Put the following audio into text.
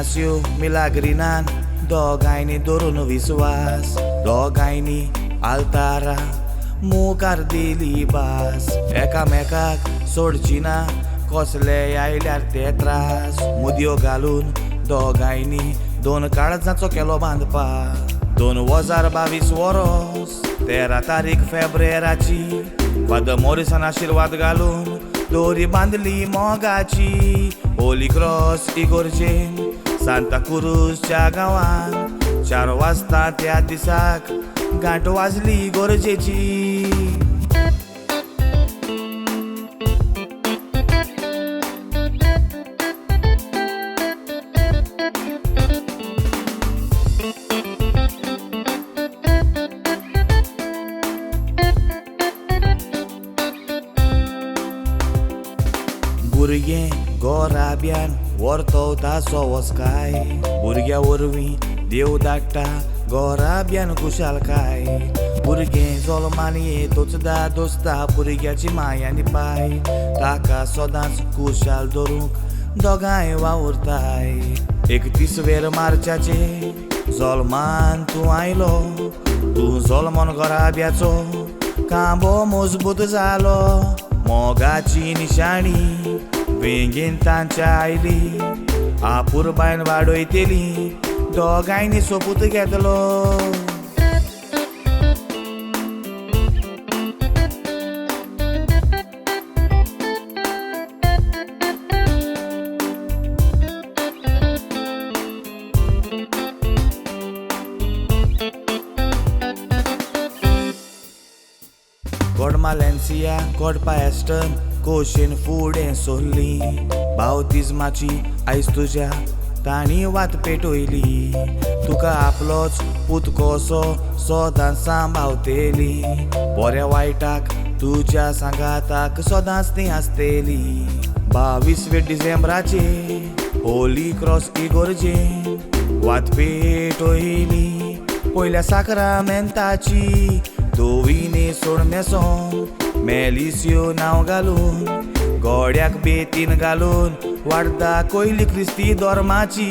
इग्नाcio मिलाग्रिनान दोगांयनी धरून विस्वास दोगांयनी आल्तारा मुखार दिली भास एकामेकाक सोडची ना कसले आयल्यार ते त्रास मुदयो घालून दोगांयनी दोन काळजाचो केलो बांदपा 2022 वरोस 13 तारीख फेब्रेराची फादर मॉरिसन आशीर्वाद घालून दोरी बांदली मोगाची होली क्रॉस इगोर्जेन सांता क्रुजच्या गांवान 4 वाजता त्या दिसाक घांट वाजली गरजेची भुरगें गोराब्यान व्हरतवता सोवस्काय भुरग्या वरवीं देव धाडटा गोराब्यान खुशालकाय भुरगें जोल्मान येतोचदा दोस्ता भुरग्याची मायानी पाय ताका सदांच खुशाल धरूंक दोगांय वावुरताय 31 मार्चाचे जोल्मान तूं आयलो तूं जोल्मोन गोराब्याचो खांबो मजबूत जालो मोगाची निशाणी वेंगेन तांच्या आयली आपुरबायन वाडयतेली दोगांयनी सोपूत घेतलो God Malencia, God Paeston, कोशेन फुडें सोल्ली बावतिजमाची आयज तुज्या तांणी वात पेटयली तुका आपलोच पूत कसो सदांच सांबाळतेली बऱ्या वायटाक तुज्या सांगाताक सदांच ती आसतेली 22 डिसेंबराचे होली क्रॉस इगोर्जेन वात पेटयली पयल्या साक्रामेंताची दोविनी सोड मेसोन मेलिसियो नांव घालून गोड्याक बेतीन घालून वाडता कोयली क्रिस्ती धर्माची